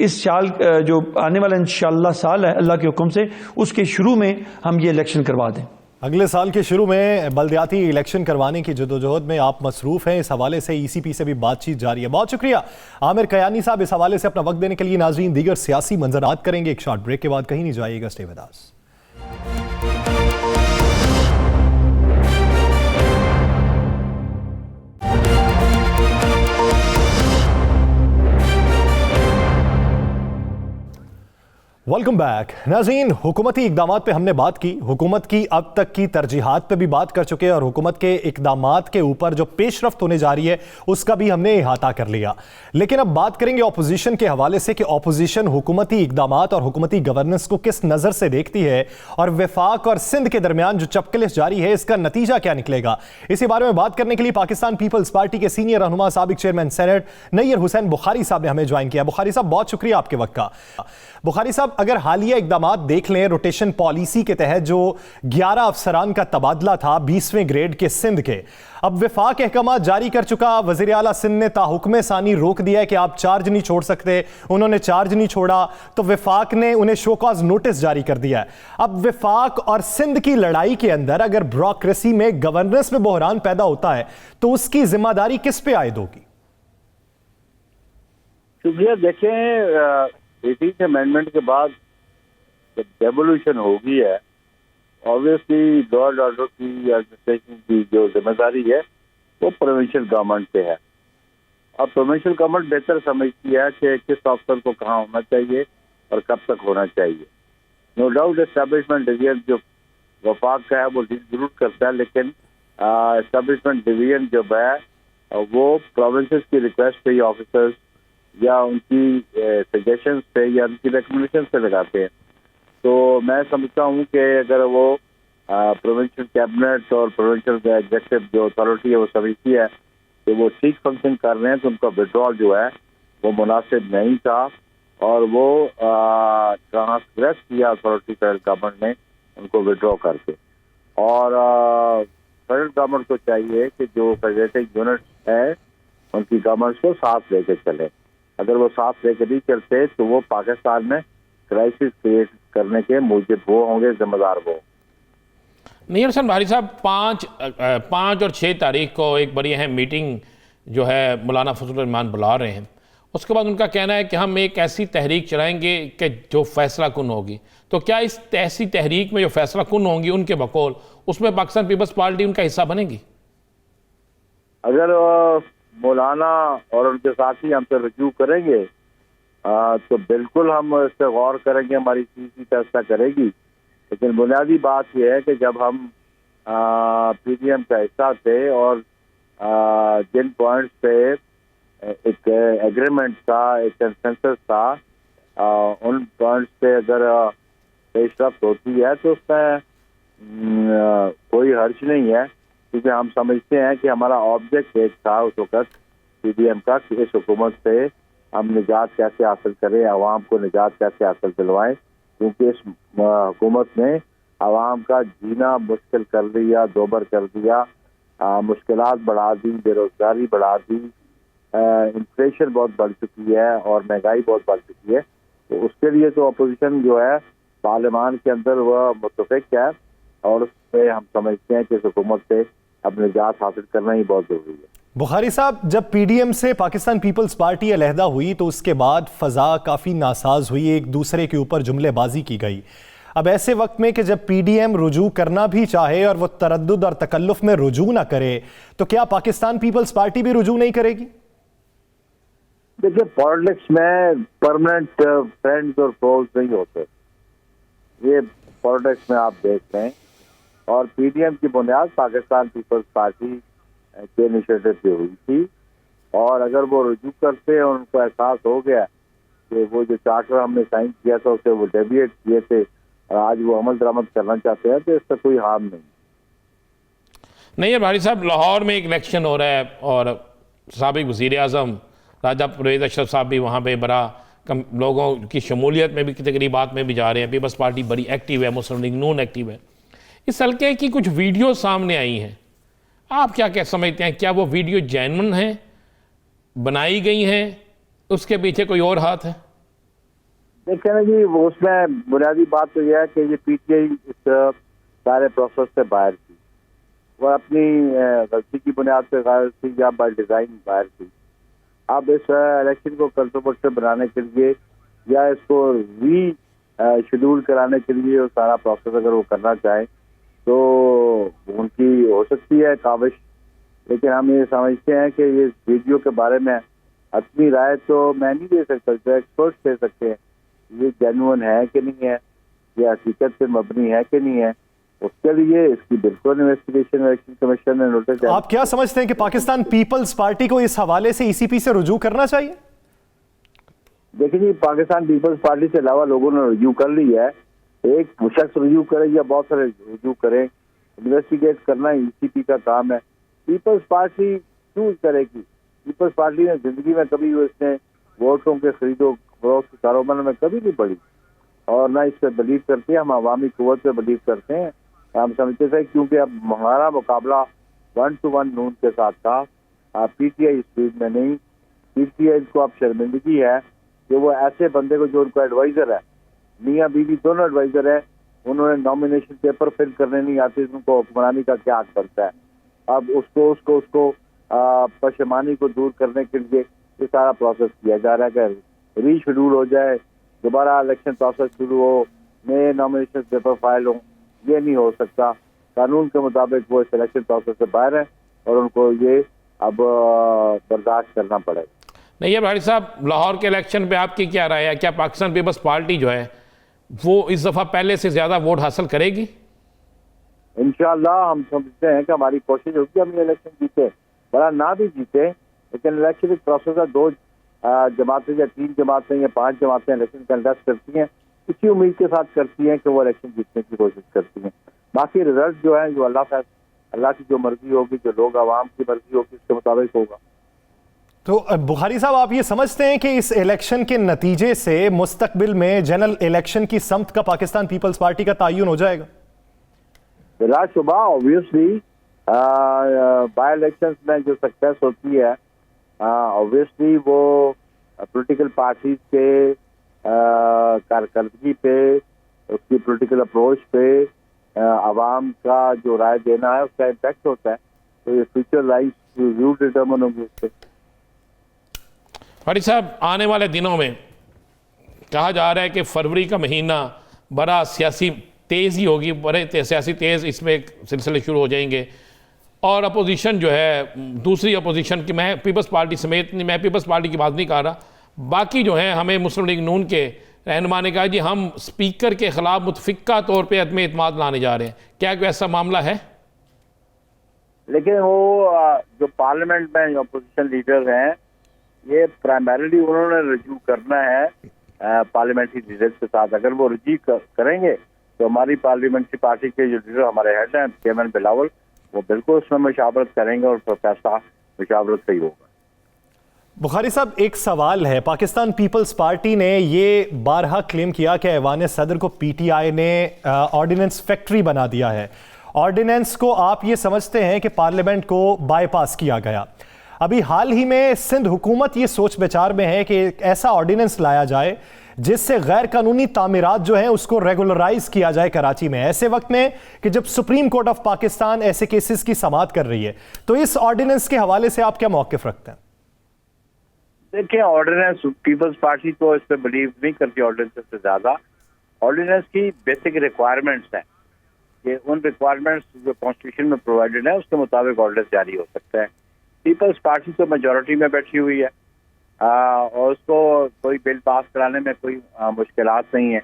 इस साल जो आने वाला इंशाअल्लाह साल है अल्लाह के हुक्म से, उसके शुरू में हम ये इलेक्शन करवा दें। अगले साल के शुरू में बल्दियाती इलेक्शन करवाने की जदोजहद में आप मसरूफ़ हैं, इस हवाले से ECP से भी बातचीत जारी है। बहुत शुक्रिया आमिर कयानी साहब इस हवाले से अपना वक्त देने के लिए। नाज़रीन दीगर सियासी मंजरात करेंगे एक शॉर्ट ब्रेक के बाद, कहीं नहीं जाइएगा, stay with us. Welcome back. नाज़रीन हुकूमती इकदामात पे हमने बात की, हुकूमत की अब तक की तरजीहात पे भी बात कर चुके हैं और हुकूमत के इकदामात के ऊपर जो पेशरफ्त होने जा रही है उसका भी हमने इहाता कर लिया। लेकिन अब बात करेंगे ऑपोजिशन के हवाले से कि ऑपोजिशन हुकूमती इकदामात और हुकूमती गवर्नेंस को किस नज़र से देखती है और वफाक और सिंध के दरमियान जो चपकलिश जारी है इसका नतीजा क्या निकलेगा। इसी बारे में बात करने के लिए पाकिस्तान पीपल्स पार्टी के सीनियर रहनुमा साबिक चेयरमैन सेनेट नैयर हुसैन बुखारी साहब ने हमें ज्वाइन किया। बुखारी साहब बहुत शुक्रिया आपके वक्त का। बुखारी साहब अगर हालिया इकदामात देख लें, रोटेशन पॉलिसी के तहत जो 11 अफसरान का तबादला था 20वें ग्रेड के सिंध के, अब वफाक अहकाम जारी कर चुका, वज़ीर आला सिंध ने ताहुक्मे सानी रोक दिया है कि आप चार्ज नहीं छोड़ सकते, उन्होंने चार्ज नहीं छोड़ा तो वफाक ने उन्हें शोकॉज नोटिस जारी कर दिया है। अब वफाक और सिंध की लड़ाई के अंदर अगर ब्यूरोक्रेसी में गवर्नेंस में बहरान पैदा होता है तो उसकी जिम्मेदारी किस पे आयद होगी? शुक्रिया। देखें 18th अमेंडमेंट के बाद जब डेवोल्यूशन होगी है, ऑब्वियसली लॉ एंड ऑर्डर की एडमिनिस्ट्रेशन की जो जिम्मेदारी है वो प्रोविंशियल गवर्नमेंट पे है। अब प्रोविंशियल गवर्नमेंट बेहतर समझती है कि किस अफसर को कहाँ होना चाहिए और कब तक होना चाहिए। नो डाउट एस्टेब्लिशमेंट डिवीजन जो वफाक का है वो डील जरूर करता है, लेकिन एस्टेब्लिशमेंट डिवीजन जो है वो प्रोविंसेस की रिक्वेस्ट पे या ऑफिसर्स या उनकी सजेशंस पे या उनकी रिकमेंडेशन पे लगाते हैं। तो मैं समझता हूँ कि अगर वो प्रोविंशियल कैबिनेट और प्रोविंशियल एग्जीक्यूटिव जो अथॉरिटी है वो समझती है कि वो ठीक फंक्शन कर रहे हैं तो उनका विड्रॉल जो है वो मुनासिब नहीं था और वो ट्रांसग्रेस किया अथॉरिटी फेडरल गवर्नमेंट ने उनको विड्रॉ करके। और फेडरल गवर्नमेंट को चाहिए कि जो फैसिलिटिंग यूनिट है उनकी गवर्नमेंट को साथ लेके चले। अगर वो साथ लेके नहीं चलते तो वो पाकिस्तान में क्राइसिस क्रिएट करने के मूजिब वो होंगे, जिम्मेदार वो। नहीं हसन भारी साहब, 5 और 6 तारीख को एक बड़ी अहम मीटिंग जो है मौलाना फजल रहमान बुला रहे हैं। उसके बाद उनका कहना है कि हम एक ऐसी तहरीक चलाएंगे कि जो फैसला कुन होगी। तो क्या इस ऐसी तहरीक में जो फैसला कुन होंगी उनके बकौल, उसमें पाकिस्तान पीपल्स पार्टी उनका हिस्सा बनेगी? अगर मौलाना और उनके साथी हमसे रजू करेंगे तो बिल्कुल हम इस पर गौर करेंगे, हमारी चीज फैसला करेगी। लेकिन बुनियादी बात यह है कि जब हम PDM का हिस्सा थे और जिन पॉइंट्स पे एक एग्रीमेंट था, एक कंसेंसस था, उन पॉइंट्स पे अगर पेशरफ्त होती है तो उसमें कोई हर्ज नहीं है, क्योंकि हम समझते हैं कि हमारा ऑब्जेक्ट एक था उस वक्त PDM का कि इस हुकूमत से हम निजात कैसे हासिल करें, अवाम को निजात कैसे हासिल दिलवाएं, क्योंकि इस हुकूमत ने अवाम का जीना मुश्किल कर दिया, दोबर कर दिया, मुश्किलात बढ़ा दी, बेरोजगारी बढ़ा दी, इन्फ्लेशन बहुत बढ़ चुकी है और महंगाई बहुत बढ़ चुकी है। तो उसके लिए तो अपोजिशन जो है पार्लियामान के अंदर वह मुतफिक है और उसमें हम समझते हैं कि इस हुकूमत से अब निजात हासिल करना ही बहुत जरूरी है। बुखारी साहब, जब PDM से पाकिस्तान पीपल्स पार्टी अलहदा हुई तो उसके बाद फजा काफ़ी नासाज हुई, एक दूसरे के ऊपर जुमलेबाजी की गई। अब ऐसे वक्त में कि जब PDM रुजू करना भी चाहे और वो तरद्दुद और तकल्लुफ में रुजू ना करे, तो क्या पाकिस्तान पीपल्स पार्टी भी रुजू नहीं करेगी? देखिए, पॉलिटिक्स में परमानेंट फ्रेंड्स और फोर्स नहीं होते, ये पॉलिटिक्स में आप देख लें। और PDM की बुनियाद पाकिस्तान पीपल्स पार्टी के इनिशिएटिव पे हुई थी और अगर वो रुजू करते और उनको एहसास हो गया कि वो जो चार्टर हमने साइन किया था उसे वो डेविएट किए थे और आज वो अमल दरामद करना चाहते हैं तो इससे कोई हार्म नहीं है। भारी साहब, लाहौर में एक इलेक्शन हो रहा है और साबिक वज़ीर आज़म राजा परवेज़ अशरफ साहब भी वहाँ पे बड़ा लोगों की शमूलियत में भी तकरीबात में भी जा रहे हैं। पीपल्स पार्टी बड़ी एक्टिव है, मुस्लिम लीग नून एक्टिव है। इस हल्के की कुछ वीडियो सामने आई हैं, आप क्या समझते हैं? क्या वो वीडियो जेन्युइन है, बनाई गई हैं, उसके पीछे कोई और हाथ है? देखिए ना जी, वो उसमें बुनियादी बात तो यह है कि ये PTI इस सारे प्रोसेस से बाहर थी, वो अपनी गलती की बुनियाद पर गायर थी या बाय डिज़ाइन बाहर थी। अब इस इलेक्शन को कंट्रोवर्शियल बनाने के लिए या इसको शेड्यूल कराने के लिए वो सारा प्रोसेस अगर वो करना चाहे तो उनकी हो सकती है काविश। लेकिन हम ये समझते हैं कि ये वीडियो के बारे में अपनी राय तो मैं नहीं दे सकता, तो एक्सपर्ट दे सकते हैं ये जेन्युइन है कि नहीं है, ये हकीकत पे मबनी है कि नहीं है। उसके लिए इसकी बिल्कुल इन्वेस्टिगेशन इलेक्शन कमीशन ने नोटिस। आप क्या समझते हैं कि पाकिस्तान पीपल्स पार्टी को इस हवाले से ECP से रुजू करना चाहिए? देखिए जी, पाकिस्तान पीपल्स पार्टी से अलावा लोगों ने रिव्यू कर ली है। एक शख्स रिव्यू करे या बहुत सारे रिव्यू करें, इन्वेस्टिगेट करना ECP का काम है। पीपल्स पार्टी क्यों करेगी? पीपल्स पार्टी ने जिंदगी में कभी उसने वोटों के खरीदो फरोख्त के कारोबार में कभी नहीं पड़ी और ना इस पर बिलीव करते हैं। हम अवामी कुव्वत पे बिलीव करते हैं। हम समझते थे क्योंकि अब हमारा मुकाबला 1 to 1 नून के साथ था, PTI स्पीड में नहीं। PTI को अब शर्मिंदगी है कि वो ऐसे बंदे को जो उनको एडवाइजर है, मियाँ बीवी दोनों एडवाइजर है, उन्होंने नॉमिनेशन पेपर फिल करने नहीं आते, उनको हुक्मरानी का क्या हक बनता है। अब उसको पशेमानी को दूर करने के लिए ये सारा प्रोसेस किया जा रहा है कि रीशेड्यूल हो जाए, दोबारा इलेक्शन प्रोसेस शुरू हो, नए नॉमिनेशन पेपर फाइल हो। ये नहीं हो सकता, कानून के मुताबिक वो इस इलेक्शन प्रोसेस से बाहर है और उनको ये अब बर्दाश्त करना पड़ेगा। नहीं है भाई साहब, लाहौर के इलेक्शन पे आपकी क्या राय है? क्या पाकिस्तान पीपल्स पार्टी जो है वो इस दफ़ा पहले से ज़्यादा वोट हासिल करेगी? इंशाल्लाह हम समझते हैं कि हमारी कोशिश होगी हम ये इलेक्शन जीते, बड़ा ना भी जीते, लेकिन इलेक्शन एक प्रोसेस है। 2 जमातें या 3 जमातें या 5 जमातें इलेक्शन कंडक्ट करती हैं, इसी उम्मीद के साथ करती हैं कि वो इलेक्शन जीतने की कोशिश करती हैं। बाकी रिजल्ट जो है, जो अल्लाह की जो मर्जी होगी, जो लोग आवाम की मर्जी होगी, उसके मुताबिक होगा। तो बुखारी साहब, आप ये समझते हैं कि इस इलेक्शन के नतीजे से मुस्तकबिल में जनरल इलेक्शन की समत का पाकिस्तान पीपल्स पार्टी का तयन हो जाएगा? बिला शुबा ऑब्वियसली बाई इलेक्शन में जो सक्सेस होती है, ऑब्वियसली वो पॉलिटिकल पार्टीज के कारकर्दगी पे, उसकी पॉलिटिकल अप्रोच पे आवाम का जो राय देना है उसका इम्पैक्ट होता है। तो ये फ्यूचर लाइफ व्यू डिटर्मिन होंगे उससे। फारिक साहब, आने वाले दिनों में कहा जा रहा है कि फरवरी का महीना बड़ा सियासी तेज़ ही होगी, बड़े सियासी तेज़ इसमें सिलसिले शुरू हो जाएंगे और अपोजिशन जो है, दूसरी अपोजिशन की, मैं पीपल्स पार्टी समेत नहीं, मैं पीपल्स पार्टी की बात नहीं कर रहा, बाकी जो है, हमें मुस्लिम लीग नून के रहनुमा ने कहा जी हम स्पीकर के खिलाफ मुतफिका तौर पर अदम एतमाद लाने जा रहे हैं। क्या कोई ऐसा मामला है? लेकिन वो जो पार्लियामेंट में अपोजिशन लीडर हैं, ये प्राइमरीली उन्होंने रिव्यू करना है पार्लियामेंट्री लीडर्स के साथ। अगर वो रिव्यू करेंगे तो हमारी पार्लियामेंट्री पार्टी के जो लीडर हमारे हेड हैं चेयरमैन बिलावल, वो बिल्कुल उसमें मशावरत करेंगे और फैसला मशावरत से ही होगा। बुखारी साहब, एक सवाल है। पाकिस्तान पीपल्स पार्टी ने ये बारहा क्लेम किया कि ऐवान सदर को पीटीआई ने ऑर्डिनेंस फैक्ट्री बना दिया है। ऑर्डिनेंस को आप ये समझते हैं कि पार्लियामेंट को बाईपास किया गया। अभी हाल ही में सिंध हुकूमत ये सोच विचार में है कि एक ऐसा ऑर्डिनेंस लाया जाए जिससे गैर कानूनी तामीरात जो हैं उसको रेगुलराइज किया जाए कराची में, ऐसे वक्त में कि जब सुप्रीम कोर्ट ऑफ पाकिस्तान ऐसे केसेस की समाअत कर रही है। तो इस ऑर्डिनेंस के हवाले से आप क्या मौक़िफ़ रखते हैं? देखिए, ऑर्डिनेंस पीपल्स पार्टी तो इस पर बिलीव नहीं करती। ऑर्डिनेंस से ज्यादा ऑर्डिनेंस की बेसिक रिक्वायरमेंट्स हैं कि उन रिक्वायरमेंट्स जो कॉन्स्टिट्यूशन में प्रोवाइडेड है उसके मुताबिक ऑर्डिनेंस जारी हो सकता है। पीपल्स पार्टी तो मेजॉरिटी में बैठी हुई है और उसको कोई बिल पास कराने में कोई मुश्किलात नहीं है।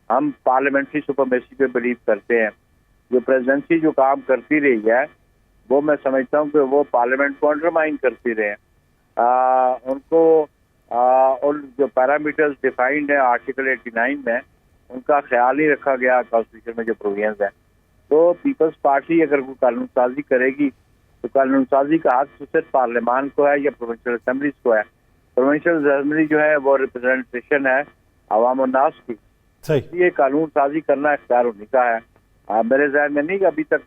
हम पार्लियामेंट्री सुपरमेसी पे बिलीव करते हैं। जो प्रेसिडेंसी जो काम करती रही है वो मैं समझता हूँ कि वो पार्लियामेंट को अंडरमाइन करती रहे। उनको और जो पैरामीटर्स डिफाइंड है आर्टिकल 89 में, उनका ख्याल नहीं रखा गया कॉन्स्टिट्यूशन में जो प्रोविजंस हैं। तो पीपल्स पार्टी अगर कोई कानून साजी करेगी तो कानून साजी का हक तो सिर्फ पार्लियामान को है या प्रोविंशियल असेंबलीज को है। प्रोविंशियल असेंबली जो है वो रिप्रेजेंटेशन है अवाम और नास की, ये कानून साजी करना इख्तियार उन्हीं का है। मेरे ज़हन में नहीं कि अभी तक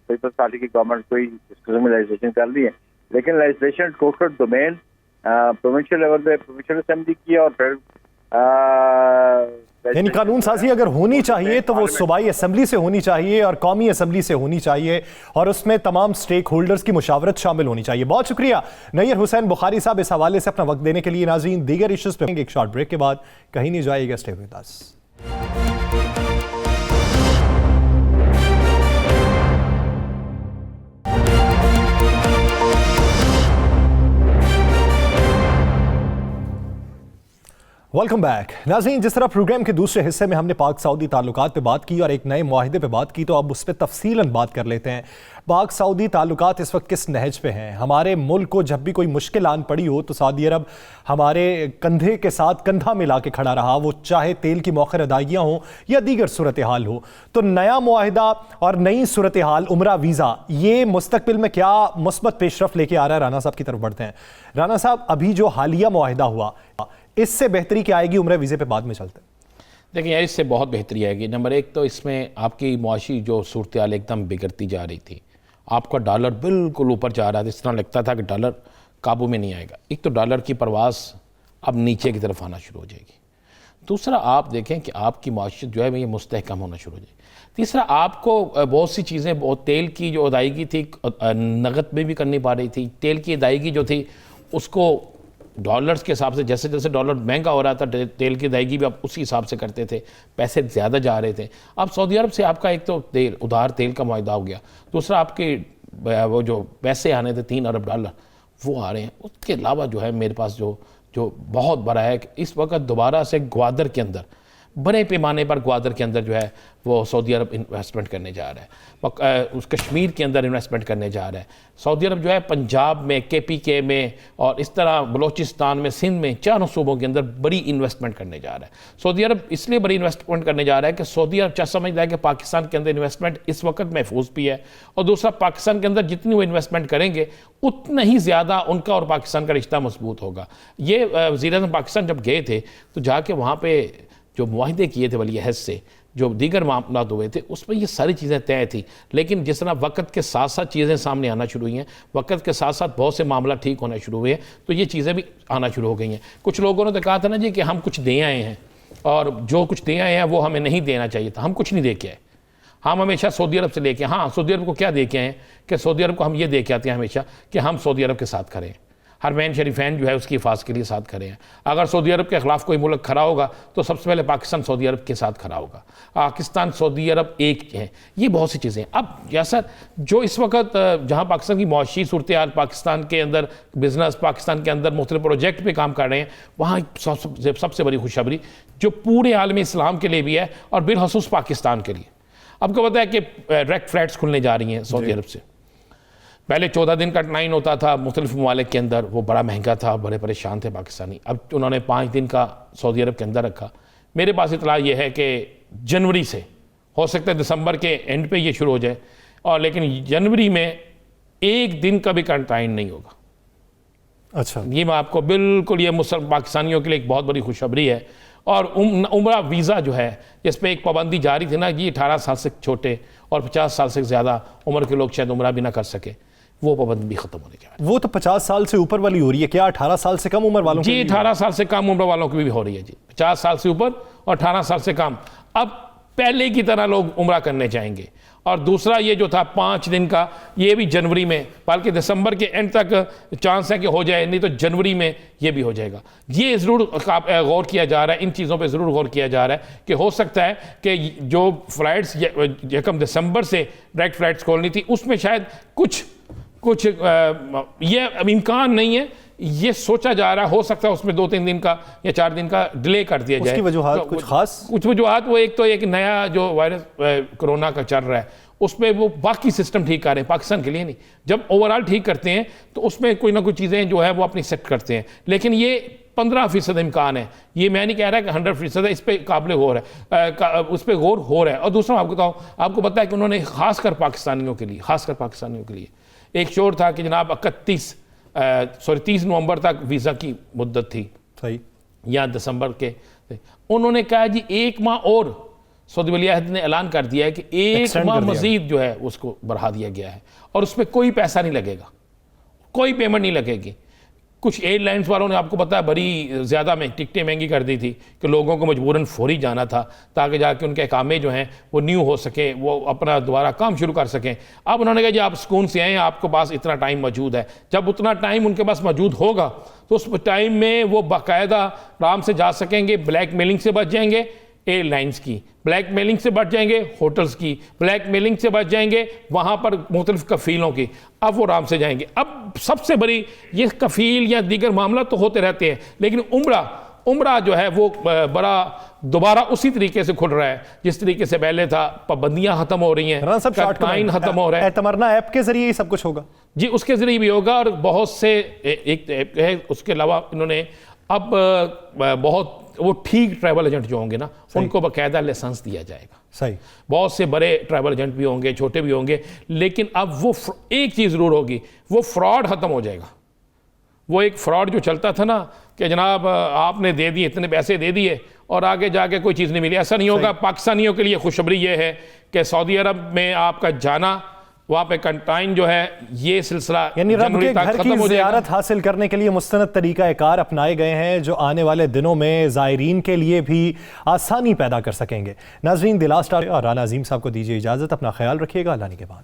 पीपल्स पार्टी की गवर्नमेंट कोई इस किस्म की लेजिस्लेशन कर ली है, लेकिन legislation total domain provincial level पे प्रोविंशियल असेंबली की है और फिर यानी कानून साजी अगर होनी चाहिए तो वो सूबाई असेंबली से होनी चाहिए और कौमी असेंबली से होनी चाहिए और उसमें तमाम स्टेक होल्डर्स की मुशावरत शामिल होनी चाहिए। बहुत शुक्रिया नैयर हुसैन बुखारी साहब इस हवाले से अपना वक्त देने के लिए। नाज़रीन, दीगर इश्यूज़ पे एक शॉर्ट ब्रेक के बाद कहीं नहीं जाइएगा, stay with us. Welcome back. नाज़रीन, जिस तरह प्रोग्राम के दूसरे हिस्से में हमने पाक सऊदी ताल्लुकात पे बात की और एक नए मुआहिदे पे बात की, तो अब उस पर तफसीलन बात कर लेते हैं। पाक सऊदी ताल्लुकात इस वक्त किस नहज पे हैं? हमारे मुल्क को जब भी कोई मुश्किल आन पड़ी हो तो सऊदी अरब हमारे कंधे के साथ कंधा मिला के खड़ा रहा, वो चाहे तेल की मौखर अदायगियाँ हों या दीगर सूरत हाल हो। तो नया मुआहिदा और नई सूरत हाल, उम्रा वीज़ा, ये मुस्तकबिल में क्या मुस्बत पेशरफ लेके आ रहा है? राना साहब की तरफ बढ़ते हैं। राना साहब, अभी जो हालिया मुआहिदा हुआ, इससे बेहतरी क्या आएगी? उम्र वीज़े पे बाद में चलते हैं। देखिए यार, इससे बहुत बेहतरी आएगी। नंबर एक तो इसमें आपकी मुआशी जो सूरत हाल एकदम बिगड़ती जा रही थी। आपका डॉलर बिल्कुल ऊपर जा रहा था, इस तरह लगता था कि डॉलर काबू में नहीं आएगा। एक तो डॉलर की परवास अब नीचे की तरफ आना शुरू हो जाएगी। दूसरा, आप देखें कि आपकी मुआशियत जो है ये मुस्तहकम होना शुरू हो जाएगी। तीसरा, आपको बहुत सी चीज़ें, बहुत तेल की जो अदायगी थी नगद में भी करनी पा रही थी। तेल की अदायगी जो थी उसको डॉलर्स के हिसाब से, जैसे जैसे डॉलर महंगा हो रहा था तेल की अदायगी भी आप उसी हिसाब से करते थे, पैसे ज़्यादा जा रहे थे। अब सऊदी अरब से आपका एक तो तेल, उधार तेल का मुआहिदा हो गया। दूसरा, आपके वो जो पैसे आने थे $3 अरब वो आ रहे हैं। उसके अलावा जो है मेरे पास जो जो बहुत बड़ा है कि इस वक्त दोबारा से ग्वादर के अंदर, बड़े पैमाने पर ग्वादर के अंदर जो है वो सऊदी अरब इन्वेस्टमेंट करने जा रहा है, उस कश्मीर के अंदर इन्वेस्टमेंट करने जा रहा है। सऊदी अरब जो है पंजाब में, KPK में और इस तरह बलोचिस्तान में, सिंध में, चारों सूबों के अंदर बड़ी इन्वेस्टमेंट करने जा रहा है। सऊदी अरब इसलिए बड़ी इन्वेस्टमेंट करने जा रहा है कि सऊदी अरब समझता है कि पाकिस्तान के अंदर इन्वेस्टमेंट इस वक्त महफूज भी है, और दूसरा पाकिस्तान के अंदर जितनी वो इन्वेस्टमेंट करेंगे उतना ही ज़्यादा उनका और पाकिस्तान का रिश्ता मजबूत होगा। ये वज़ीर-ए-आज़म पाकिस्तान जब गए थे तो जाके वहाँ पर जो मुआहदे किए थे वली अहद से, जो दीगर मामला हुए थे, उसमें ये सारी चीज़ें तय थी। लेकिन जिस तरह वक्त के साथ साथ चीज़ें सामने आना शुरू हुई हैं, वक्त के साथ साथ बहुत से मामला ठीक होना शुरू हुए हैं, तो ये चीज़ें भी आना शुरू हो गई हैं। कुछ लोगों ने तो कहा था ना जी कि हम कुछ दे आए हैं और जो कुछ दे आए हैं वो हमें नहीं देना चाहिए था। हम कुछ नहीं दे के आए, हम हमेशा सऊदी अरब से लेके, हाँ सऊदी अरब को क्या दे के आए कि सऊदी अरब को हम ये दे के आते हैं हमेशा कि हम सऊदी अरब के साथ खड़े हैं, हरमैन शरीफैन जो है उसकी हिफाजत के लिए साथ खड़े हैं। अगर सऊदी अरब के ख़िलाफ़ कोई मुल्क खड़ा होगा तो सबसे पहले पाकिस्तान सऊदी अरब के साथ खड़ा होगा। पाकिस्तान सऊदी अरब एक है। ये बहुत सी चीज़ें। अब जैसा जो इस वक्त जहाँ पाकिस्तान की मुआशी सूरत हाल, पाकिस्तान के अंदर बिजनेस, पाकिस्तान के अंदर मुख्तलिफ प्रोजेक्ट पे काम कर रहे हैं, वहाँ सबसे बड़ी खुशखबरी जो पूरे आलम इस्लाम के लिए भी है और बिलखसूस पाकिस्तान के लिए, आपको पता है कि डायरेक्ट फ्लाइट्स खुलने जा रही हैं सऊदी अरब से। पहले 14 दिन का टाइम होता था मुख्तलिफ ममालिक के अंदर, वो बड़ा महंगा था, बड़े परेशान थे पाकिस्तानी। अब उन्होंने 5 दिन का सऊदी अरब के अंदर रखा। मेरे पास इतला ये है कि जनवरी से, हो सकता है दिसंबर के एंड पे ये शुरू हो जाए, और लेकिन जनवरी में 1 दिन का भी क्वारंटाइन नहीं होगा। अच्छा, ये मैं आपको बिल्कुल, ये मुस्लिम पाकिस्तानियों के लिए एक बहुत बड़ी खुशखबरी है। और उम्रा वीज़ा जो है, जिस पर एक पाबंदी जारी थी ना कि 18 साल से छोटे और 50 साल से ज़्यादा उम्र के लोग शायद उम्रा भी ना कर सके, वो पाबंदी भी खत्म होने के बाद। वो तो 50 साल से ऊपर वाली हो रही है क्या? 18 साल से कम उम्र वालों जी, 18 साल से कम उम्र वालों की भी हो रही है जी। 50 साल से ऊपर और 18 साल से कम। अब पहले की तरह लोग उम्रा करने जाएंगे। और दूसरा ये जो था 5 दिन का, ये भी जनवरी में, बल्कि दिसंबर के एंड तक चांस है कि हो जाए, नहीं तो जनवरी में ये भी हो जाएगा। ये ज़रूर गौर किया जा रहा है, इन चीज़ों पे ज़रूर गौर किया जा रहा है कि हो सकता है कि जो फ्लाइट्स यकम दिसंबर से डायरेक्ट फ्लाइट्स खोलनी थी, उसमें शायद कुछ ये इम्कान नहीं है, ये सोचा जा रहा है, हो सकता है उसमें 2-3 दिन का या 4 दिन का डिले कर दिया जाए। उसकी वजूहात कुछ खास? कुछ वजूहात, वो एक नया जो वायरस कोरोना का चल रहा है, उसमें वो बाकी सिस्टम ठीक कर रहे हैं, पाकिस्तान के लिए नहीं। जब ओवरऑल ठीक करते हैं तो उसमें कोई ना कोई चीज़ें जो है वो अपनी सेट करते हैं, लेकिन ये 15% इम्कान है। ये मैं नहीं कह रहा कि 100% है, इस पर काबिल गौर है, उस पर गौर हो रहा है। और दूसरा आपको बताऊँ, आपको पता है कि उन्होंने खासकर पाकिस्तानियों के लिए एक शोर था कि जनाब 30 नवंबर तक वीज़ा की मुद्दत थी, सही, या दिसंबर के। उन्होंने कहा जी 1 माह और, सऊदी वली अहद ने ऐलान कर दिया है कि 1 माह मजीद जो है उसको बढ़ा दिया गया है, और उस पर कोई पैसा नहीं लगेगा, कोई पेमेंट नहीं लगेगी। कुछ एयरलाइंस वालों ने, आपको पता है, बड़ी ज़्यादा में टिकटें महंगी कर दी थी कि लोगों को मजबूरन फौरी जाना था ताकि जाके उनके कामें जो हैं वो न्यू हो सके, वो अपना दोबारा काम शुरू कर सकें। अब उन्होंने कहा जी आप सुकून से आएँ, आपके पास इतना टाइम मौजूद है। जब उतना टाइम उनके पास मौजूद होगा तो उस टाइम में वो बाकायदा आराम से जा सकेंगे, ब्लैक मेलिंग से बच जाएंगे, एयरलाइंस की ब्लैक मेलिंग से बच जाएंगे, होटल्स की ब्लैक मेलिंग से बच जाएंगे, वहाँ पर मुख्तलिफ कफ़ीलों की, अब वो आराम से जाएंगे। अब सबसे बड़ी ये कफ़ील या दीगर मामला तो होते रहते हैं, लेकिन उम्रा जो है वो बड़ा दोबारा उसी तरीके से खुल रहा है जिस तरीके से पहले था। पाबंदियाँ ख़त्म हो रही हैं, टाइम ख़त्म हो रहा है। तमन्ना ऐप के जरिए सब कुछ होगा जी, उसके ज़रिए भी होगा। और बहुत से एक ऐप है, उसके अलावा इन्होंने अब बहुत वो ठीक ट्रैवल एजेंट जो होंगे ना, उनको बाकायदा लाइसेंस दिया जाएगा। सही, बहुत से बड़े ट्रैवल एजेंट भी होंगे, छोटे भी होंगे, लेकिन अब वो एक चीज़ ज़रूर होगी, वो फ्रॉड ख़त्म हो जाएगा। वो एक फ्रॉड जो चलता था ना कि जनाब आपने दे दिए, इतने पैसे दे दिए और आगे जाके कोई चीज़ नहीं मिली, ऐसा नहीं होगा। पाकिस्तानियों के लिए खुशखबरी ये है कि सऊदी अरब में आपका जाना, वहाँ पे कंटाइन जो है, ये सिलसिला यानी रब के घर की ज़ियारत हासिल करने के लिए मुस्तनद तरीक़ाकार अपनाए गए हैं जो आने वाले दिनों में ज़ायरीन के लिए भी आसानी पैदा कर सकेंगे। नाज़रीन, द लास्ट आवर, राना अज़ीम साहब को दीजिए इजाज़त। अपना ख्याल रखिएगा। अल्लाह निगहबान।